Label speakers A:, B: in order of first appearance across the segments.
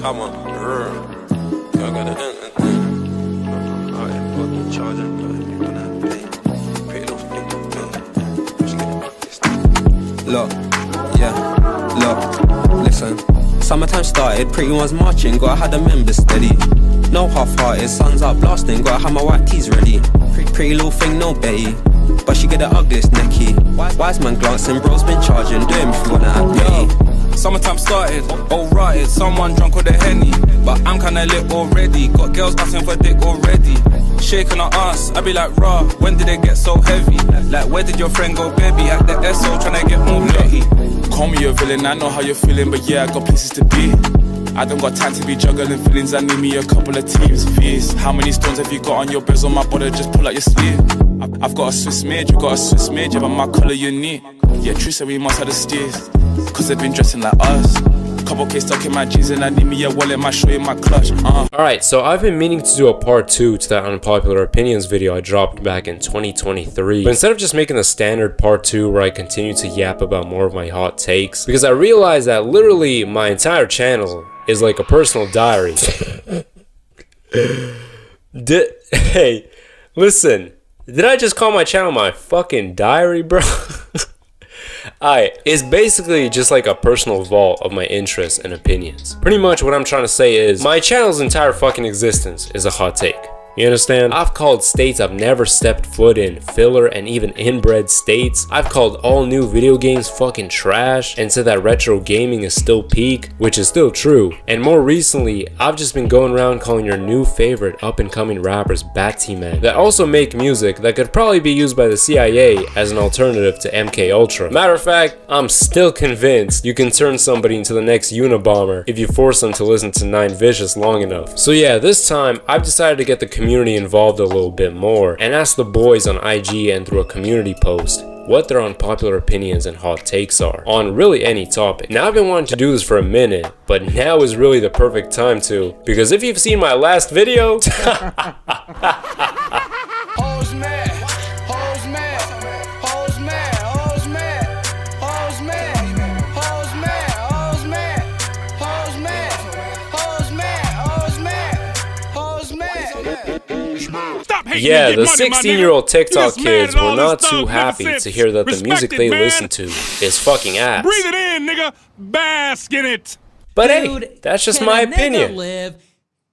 A: Come on, I got it. Alright, fucking charging, you're gonna pay. Pretty little thing. Look, yeah, look, listen. Summertime started, pretty ones marching, gotta have the members steady. No half-hearted, suns up blasting, gotta have my white tees ready. Pretty little thing, no Betty, but she get the ugliest necky. Wise man glancing, bro's been charging, do him if you wanna act petty.
B: Summertime started, alright, someone drunk with a Henny. But I'm kinda lit already, got girls asking for dick already. Shaking her ass, I be like, rah, when did it get so heavy? Like, where did your friend go, baby? At the SO, tryna get more petty. Call me a villain, I know how you're feeling, but yeah, I got places to be. I don't got time to be juggling feelings, I need me a couple of teams, fees. How many stones have you got on your bezel, my brother, just pull out your sleeve. I've got a Swiss made, you got a Swiss made, yeah, but my colour unique. Yeah, true, so we must have the steers, cause they've been dressing like us. Couple K stuck in my jeans and I need me a wallet, my show in my clutch.
C: Alright, so I've been meaning to do a part 2 to that unpopular opinions video I dropped back in 2023. But instead of just making a standard part 2 where I continue to yap about more of my hot takes, because I realized that literally my entire channel is like a personal diary. Hey, listen, did I just call my channel my fucking diary, bro? It's basically just like a personal vault of my interests and opinions. Pretty much what I'm trying to say is, my channel's entire fucking existence is a hot take. You understand? I've called states I've never stepped foot in filler and even inbred states. I've called all new video games fucking trash and said that retro gaming is still peak, which is still true. And more recently, I've just been going around calling your new favorite up and coming rappers Batty Man that also make music that could probably be used by the CIA as an alternative to MK Ultra. Matter of fact, I'm still convinced you can turn somebody into the next Unabomber if you force them to listen to Nine Vicious long enough. So yeah, this time I've decided to get the community involved a little bit more and ask the boys on IG and through a community post what their unpopular opinions and hot takes are on really any topic. Now, I've been wanting to do this for a minute, but now is really the perfect time to, because if you've seen my last video yeah, the 16-year-old TikTok kids were not too happy to hear that the music they listen to is fucking ass.
D: Breathe it in, nigga. Bask in it.
C: But hey, that's just my opinion.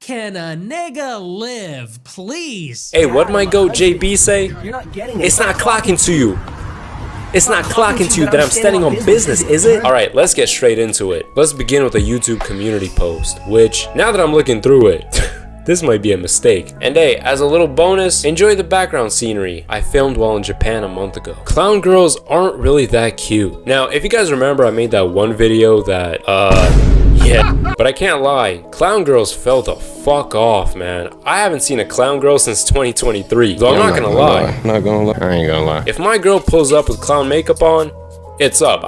E: Can a nigga live, please?
C: Hey, what might go JB say? It's not clocking to you. It's not clocking to you that I'm standing on business, is it? Alright, let's get straight into it. Let's begin with a YouTube community post, which, now that I'm looking through it, this might be a mistake. And hey, as a little bonus, enjoy the background scenery I filmed while in Japan a month ago. Clown girls aren't really that cute. Now, if you guys remember, I made that one video that, yeah. But I can't lie, clown girls fell the fuck off, man. I haven't seen a clown girl since 2023. Though I'm not gonna lie.
A: Not gonna lie. I ain't gonna lie.
C: If my girl pulls up with clown makeup on, it's up.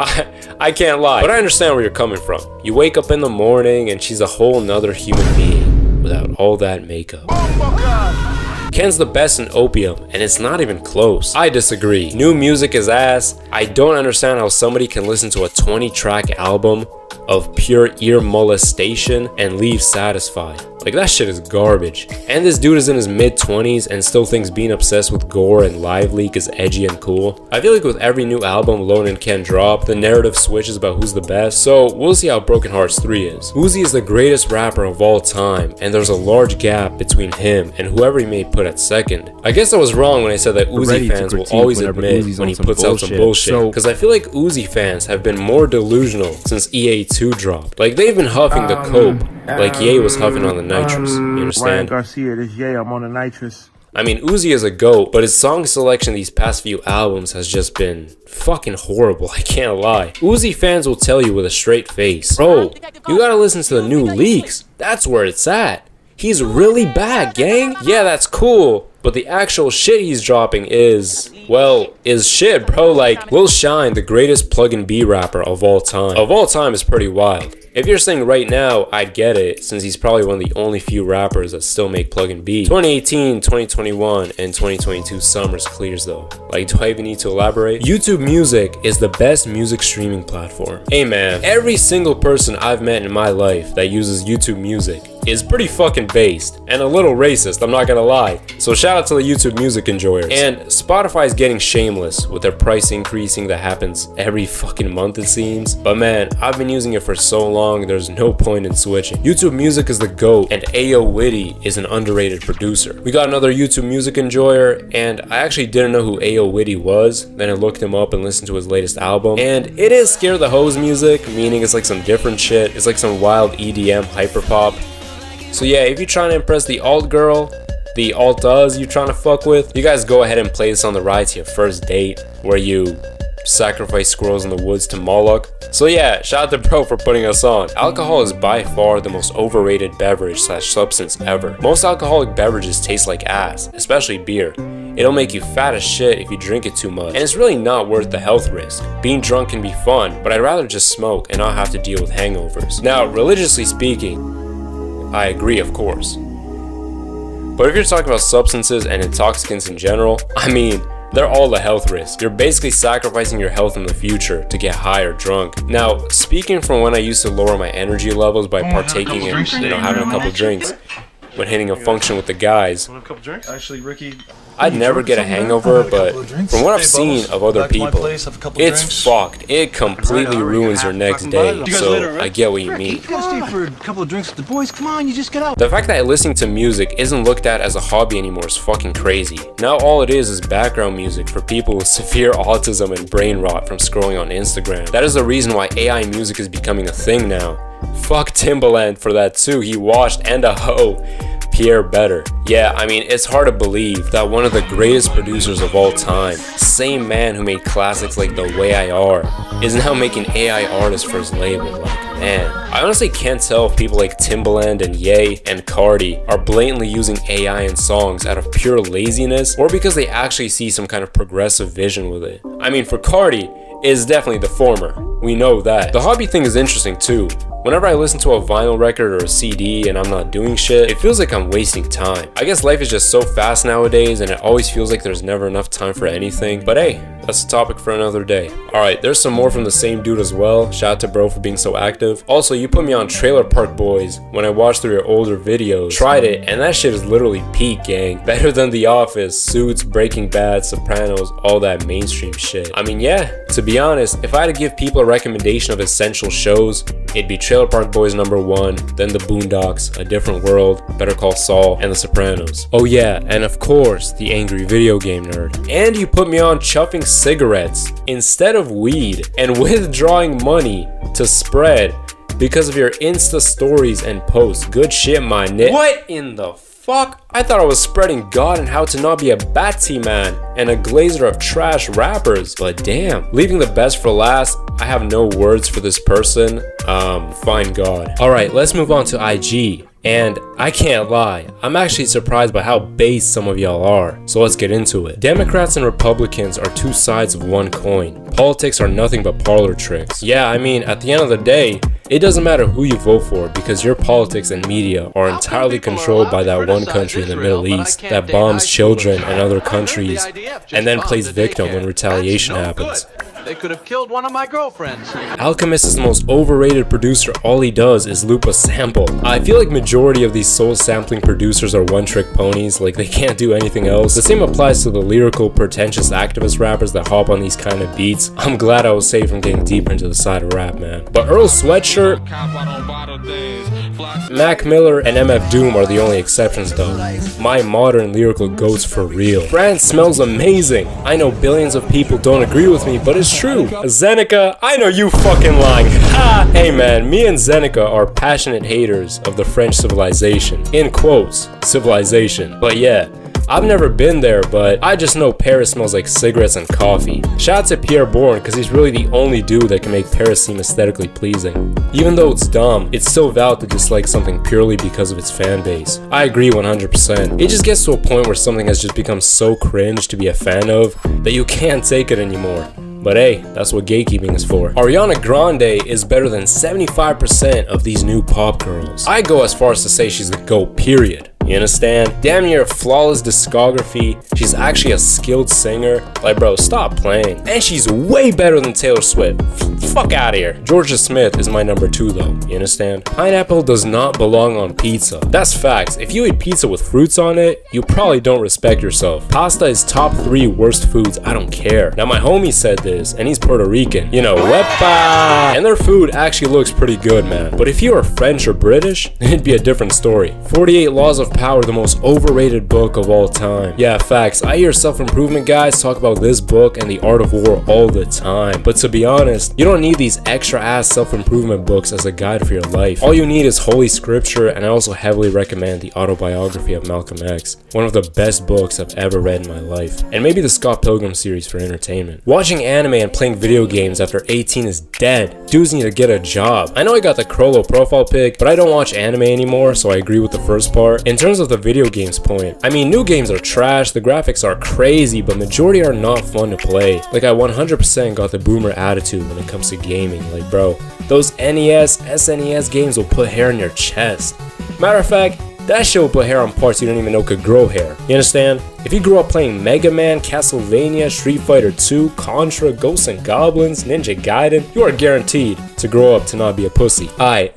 C: I can't lie. But I understand where you're coming from. You wake up in the morning and she's a whole nother human being without all that makeup. Ken's the best in opium, and it's not even close. I disagree. New music is ass. I don't understand how somebody can listen to a 20-track album of pure ear molestation and leave satisfied. Like, that shit is garbage. And this dude is in his mid-20s and still thinks being obsessed with gore and live leak is edgy and cool. I feel like with every new album Lone and Ken drop, the narrative switches about who's the best, so we'll see how Broken Hearts 3 is. Uzi is the greatest rapper of all time, and there's a large gap between him and whoever he may put at second. I guess I was wrong when I said that Uzi fans will always admit when he puts out some bullshit, because I feel like Uzi fans have been more delusional since EA2 dropped. Like, they've been huffing the cope like Ye was huffing on the nitrous. You understand?
F: Ryan Garcia, this Ye, I'm on the nitrous.
C: I mean, Uzi is a GOAT, but his song selection these past few albums has just been fucking horrible, I can't lie. Uzi fans will tell you with a straight face, bro, you gotta listen to the new leaks. That's where it's at. He's really bad, gang. Yeah, that's cool, But the actual shit he's dropping is, well, is shit, bro. Like, Lil Shine, the greatest plug-in B rapper of all time. Of all time is pretty wild. If you're saying right now, I'd get it, since he's probably one of the only few rappers that still make plug-in beats. 2018, 2021, and 2022 summers clears though. Like, do I even need to elaborate? YouTube Music is the best music streaming platform. Hey man, every single person I've met in my life that uses YouTube Music is pretty fucking based and a little racist, I'm not gonna lie. So shout out to the YouTube Music enjoyers. And Spotify's getting shameless with their price increasing that happens every fucking month it seems. But man, I've been using it for so long, there's no point in switching. YouTube Music is the GOAT, and Ayo Witty is an underrated producer. We got another YouTube Music enjoyer, and I actually didn't know who Ayo Witty was. Then I looked him up and listened to his latest album, and it is Scare the Hose music, meaning it's like some different shit. It's like some wild EDM hyperpop. So yeah, if you're trying to impress the alt girl, the alt-us you're trying to fuck with, you guys go ahead and play this on the ride to your first date, where you sacrifice squirrels in the woods to Moloch. So yeah, shout out to bro for putting us on. Alcohol is by far the most overrated beverage / substance ever. Most alcoholic beverages taste like ass, especially beer. It'll make you fat as shit if you drink it too much, and it's really not worth the health risk. Being drunk can be fun, but I'd rather just smoke and not have to deal with hangovers. Now, religiously speaking, I agree, of course. But if you're talking about substances and intoxicants in general, I mean, they're all a health risk. You're basically sacrificing your health in the future to get high or drunk. Now, speaking from when I used to lower my energy levels by partaking in, having a couple drinks, when hitting a function with the guys,
G: Actually, Ricky,
C: I'd never get a hangover, but from what I've seen of other people, it's fucked. It completely ruins your next day, so I get what you mean.
G: you gotta stay for a couple of drinks with the boys. Come on, you just get out.
C: The fact that listening to music isn't looked at as a hobby anymore is fucking crazy. Now all it is background music for people with severe autism and brain rot from scrolling on Instagram. That is the reason why AI music is becoming a thing now. Fuck Timbaland for that too, he washed and a hoe. Pierre better. Yeah, I mean, it's hard to believe that one of the greatest producers of all time, same man who made classics like The Way I Are, is now making AI artists for his label. Like, man, I honestly can't tell if people like Timbaland and Ye and Cardi are blatantly using AI in songs out of pure laziness, or because they actually see some kind of progressive vision with it. I mean, for Cardi, it's definitely the former. We know that. The hobby thing is interesting too. Whenever I listen to a vinyl record or a CD and I'm not doing shit, it feels like I'm wasting time. I guess life is just so fast nowadays and it always feels like there's never enough time for anything. But hey, that's a topic for another day. Alright, there's some more from the same dude as well. Shout out to bro for being so active. Also, you put me on Trailer Park Boys when I watched through your older videos. Tried it and that shit is literally peak, gang. Better than The Office, Suits, Breaking Bad, Sopranos, all that mainstream shit. I mean, yeah, to be honest, if I had to give people a recommendation of essential shows, it'd be Trailer Park Boys #1, then The Boondocks, A Different World, Better Call Saul, and The Sopranos. Oh yeah, and of course, The Angry Video Game Nerd. And you put me on chuffing cigarettes instead of weed and withdrawing money to spread because of your Insta stories and posts. Good shit, my nigga. What in the fuck? I thought I was spreading God and how to not be a Batsy man and a glazer of trash rappers, but damn. Leaving the best for last, I have no words for this person. Fine God. Alright, let's move on to IG. And I can't lie, I'm actually surprised by how base some of y'all are. So let's get into it. Democrats and Republicans are two sides of one coin. Politics are nothing but parlor tricks. Yeah, I mean, at the end of the day, it doesn't matter who you vote for because your politics and media are entirely controlled by that one country in the Middle East that bombs children and other countries and then plays victim when retaliation happens.
H: They could have killed one of my girlfriends.
C: Alchemist is the most overrated producer. All he does is loop a sample. I feel like majority of these soul sampling producers are one-trick ponies, like they can't do anything else. The same applies to the lyrical, pretentious activist rappers that hop on these kind of beats. I'm glad I was saved from getting deeper into the side of rap, man. But Earl Sweatshirt, Mac Miller, and MF Doom are the only exceptions though. My modern lyrical goats for real. Brand smells amazing. I know billions of people don't agree with me, but it's true. Zeneca, I know you fucking lying. Ha! Hey man, me and Zeneca are passionate haters of the French civilization. In quotes, civilization. But yeah, I've never been there, but I just know Paris smells like cigarettes and coffee. Shout out to Pierre Bourne, because he's really the only dude that can make Paris seem aesthetically pleasing. Even though it's dumb, it's still valid to dislike something purely because of its fan base. I agree 100%. It just gets to a point where something has just become so cringe to be a fan of that you can't take it anymore. But hey, that's what gatekeeping is for. Ariana Grande is better than 75% of these new pop girls. I go as far as to say she's the GOAT, period. You understand? Damn near a flawless discography. She's actually a skilled singer. Like, bro, stop playing. And she's way better than Taylor Swift. Fuck out of here. Georgia Smith is my number 2 though. You understand? Pineapple does not belong on pizza. That's facts. If you eat pizza with fruits on it, you probably don't respect yourself. Pasta is top 3 worst foods. I don't care. Now my homie said this, and he's Puerto Rican. You know, wepa! And their food actually looks pretty good, man. But if you were French or British, it'd be a different story. 48 Laws of Power, the most overrated book of all time. Yeah, facts. I hear self-improvement guys talk about this book and The Art of War all the time. But to be honest, you don't need these extra ass self-improvement books as a guide for your life. All you need is Holy Scripture, and I also heavily recommend the autobiography of Malcolm X. One of the best books I've ever read in my life. And maybe the Scott Pilgrim series for entertainment. Watching anime and playing video games after 18 is dead. Dudes need to get a job. I know I got the Crollo profile pic, but I don't watch anime anymore, so I agree with the first part. In terms of the video games point, I mean, new games are trash, the graphics are crazy, but majority are not fun to play. Like, I 100% got the boomer attitude when it comes to gaming. Like, bro, those NES, SNES games will put hair on your chest. Matter of fact, that shit will put hair on parts you don't even know could grow hair. You understand? If you grew up playing Mega Man, Castlevania, Street Fighter 2, Contra, Ghosts and Goblins, Ninja Gaiden, you are guaranteed to grow up to not be a pussy. Aight.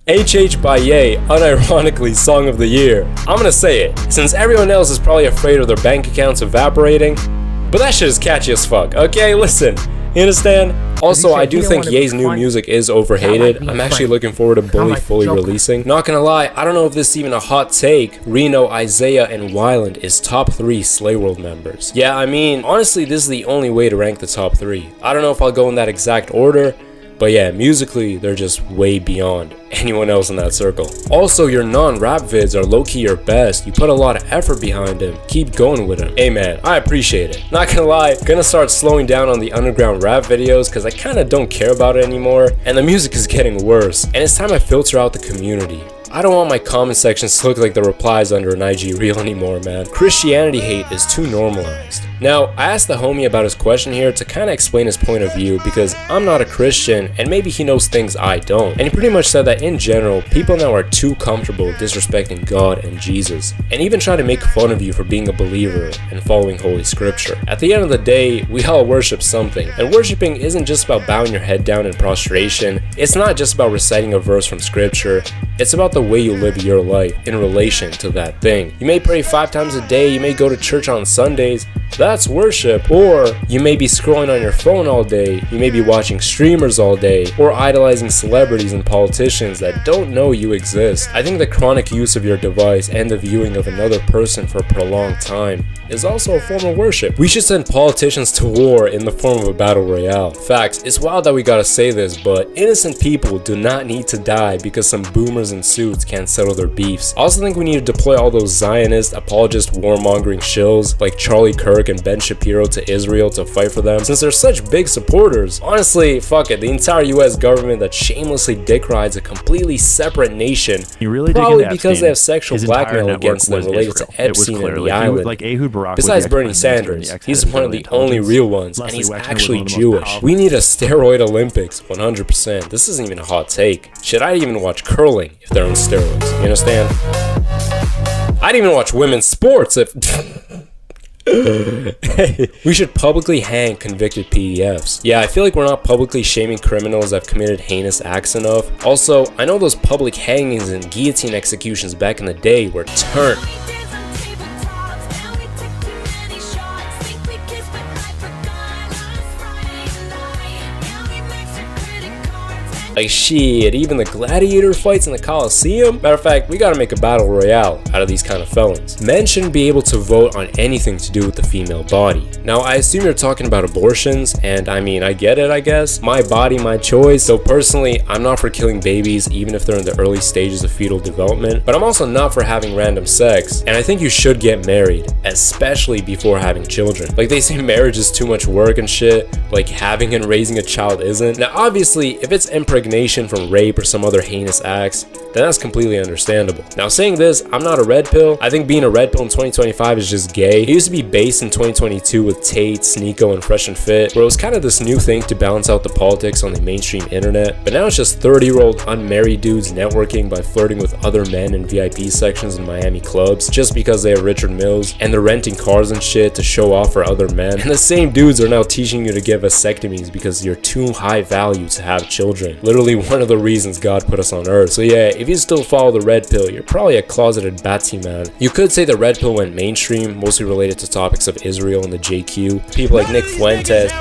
C: HH by Ye, unironically Song of the Year. I'm gonna say it, since everyone else is probably afraid of their bank accounts evaporating, but that shit is catchy as fuck, okay? Listen, you understand? Also, I do think Ye's new music is overhated. I'm actually looking forward to Bully fully releasing. Not gonna lie, I don't know if this is even a hot take. Reno, Isaiah, and Wyland is top 3 Slay World members. Yeah, I mean, honestly, this is the only way to rank the top 3. I don't know if I'll go in that exact order, but yeah, musically, they're just way beyond anyone else in that circle. Also, your non-rap vids are low-key your best. You put a lot of effort behind them. Keep going with them. Hey man, I appreciate it. Not gonna lie, gonna start slowing down on the underground rap videos because I kinda don't care about it anymore, and the music is getting worse, and it's time I filter out the community. I don't want my comment sections to look like the replies under an IG reel anymore, man. Christianity hate is too normalized. Now, I asked the homie about his question here to kind of explain his point of view because I'm not a Christian and maybe he knows things I don't. And he pretty much said that in general, people now are too comfortable disrespecting God and Jesus and even try to make fun of you for being a believer and following Holy Scripture. At the end of the day, we all worship something, and worshiping isn't just about bowing your head down in prostration. It's not just about reciting a verse from Scripture. It's about the way you live your life in relation to that thing. You may pray 5 times a day, you may go to church on Sundays, that's worship. Or you may be scrolling on your phone all day, you may be watching streamers all day, or idolizing celebrities and politicians that don't know you exist. I think the chronic use of your device and the viewing of another person for a prolonged time is also a form of worship. We should send politicians to war in the form of a battle royale. Facts, it's wild that we gotta say this, but innocent people do not need to die because some boomers in suits can't settle their beefs. I also think we need to deploy all those Zionist, apologist, warmongering shills like Charlie Kirk and Ben Shapiro to Israel to fight for them, since they're such big supporters. Honestly, fuck it, the entire US government that shamelessly dick rides a completely separate nation, probably because they have sexual blackmail against them related to Epstein and the island. Besides Bernie Sanders, he's one of the only real ones, and he's actually Jewish. We need a steroid Olympics, 100%. This isn't even a hot take. Should I even watch curling if they're on steroids? You understand? I'd even watch women's sports if... We should publicly hang convicted PDFs. Yeah, I feel like we're not publicly shaming criminals that have committed heinous acts enough. Also, I know those public hangings and guillotine executions back in the day were turned. Like shit, even the gladiator fights in the Coliseum? Matter of fact, we gotta make a battle royale out of these kind of felons. Men shouldn't be able to vote on anything to do with the female body. Now, I assume you're talking about abortions, and I mean, I get it, I guess. My body, my choice. So personally, I'm not for killing babies, even if they're in the early stages of fetal development, but I'm also not for having random sex, and I think you should get married, especially before having children. Like they say marriage is too much work and shit, like having and raising a child isn't. Now obviously, if it's impregnation from rape or some other heinous acts, then that's completely understandable. Now saying this, I'm not a red pill. I think being a red pill in 2025 is just gay. It used to be based in 2022 with Tate, Sneeko, and Fresh and Fit, where it was kind of this new thing to balance out the politics on the mainstream internet, but now it's just 30-year-old unmarried dudes networking by flirting with other men in VIP sections in Miami clubs just because they have Richard Mills, and they're renting cars and shit to show off for other men. And the same dudes are now teaching you to get vasectomies because you're too high value to have children. Literally one of the reasons God put us on earth. So yeah, if you still follow the red pill, you're probably a closeted batsy man. You could say the red pill went mainstream, mostly related to topics of Israel and the JQ. People like Nick Fuentes,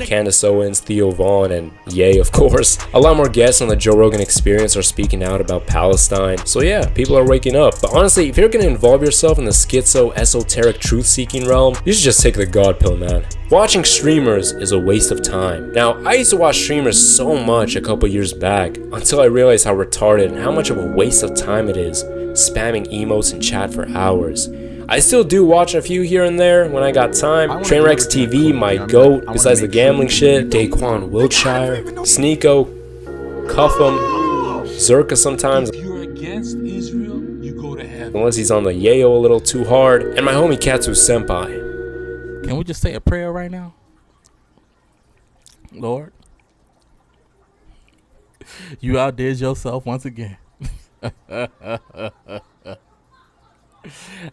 C: Candace Owens, Theo Vaughn, and Ye, of course. A lot more guests on the Joe Rogan Experience are speaking out about Palestine. So yeah, people are waking up. But honestly, if you're gonna involve yourself in the schizo, esoteric, truth-seeking realm, you should just take the God pill, man. Watching streamers is a waste of time. Now, I used to watch streamers so much a couple years back until I realized how retarded and how much of a waste of time it is spamming emotes in chat for hours. I still do watch a few here and there when I got time. Trainwrecks TV, my GOAT, besides the gambling shit, Daquan Wiltshire, Sneeko, Cuff'em, Zerka sometimes.
D: If you're against Israel, you go to heaven.
C: Unless he's on the yayo a little too hard. And my homie Katsu Senpai.
I: Can we just say a prayer right now? Lord, you outdid yourself once again.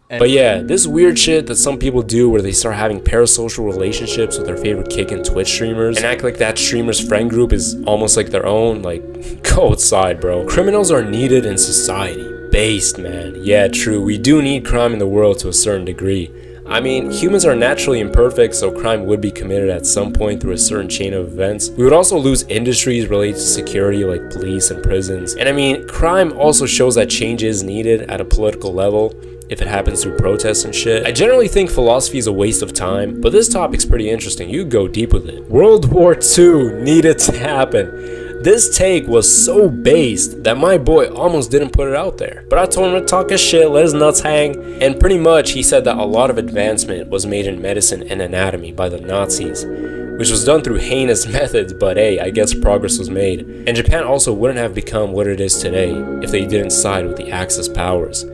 C: But yeah, this weird shit that some people do where they start having parasocial relationships with their favorite kick and Twitch streamers and act like that streamer's friend group is almost like their own, like, go outside, bro. Criminals are needed in society. Based, man. Yeah, true, we do need crime in the world to a certain degree. I mean, humans are naturally imperfect, so crime would be committed at some point through a certain chain of events. We would also lose industries related to security like police and prisons. And I mean, crime also shows that change is needed at a political level if it happens through protests and shit. I generally think philosophy is a waste of time, but this topic's pretty interesting. You go deep with it. World War II needed to happen. This take was so based that my boy almost didn't put it out there. But I told him to talk his shit, let his nuts hang, and pretty much he said that a lot of advancement was made in medicine and anatomy by the Nazis, which was done through heinous methods, but hey, I guess progress was made. And Japan also wouldn't have become what it is today if they didn't side with the Axis powers.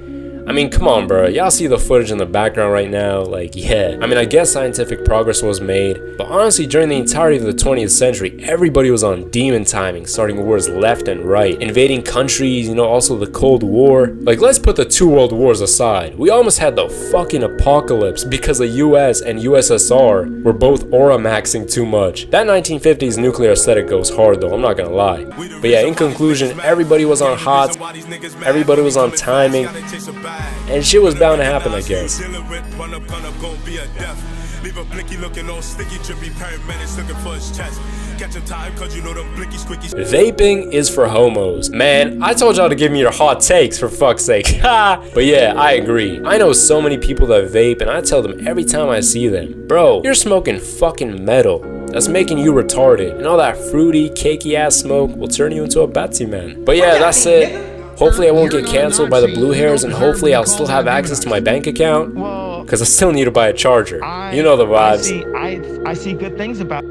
C: I mean, come on, bro. Y'all see the footage in the background right now? Like, yeah. I mean, I guess scientific progress was made, but honestly, during the entirety of the 20th century, everybody was on demon timing, starting wars left and right, invading countries, you know, also the Cold War. Like, let's put the two world wars aside. We almost had the fucking apocalypse because the US and USSR were both aura maxing too much. That 1950s nuclear aesthetic goes hard though, I'm not gonna lie. But yeah, in conclusion, everybody was on hot, everybody was on timing, and shit was bound to happen, I guess. Vaping is for homos. Man, I told y'all to give me your hot takes, for fuck's sake. Ha! But yeah, I agree. I know so many people that vape, and I tell them every time I see them, bro, you're smoking fucking metal. That's making you retarded, and all that fruity, cakey ass smoke will turn you into a batsy man. But yeah, that's it. Hopefully I won't get canceled by the blue hairs, and hopefully I'll still have access to my bank account, because I still need to buy a charger. You know the vibes.
F: I see good things about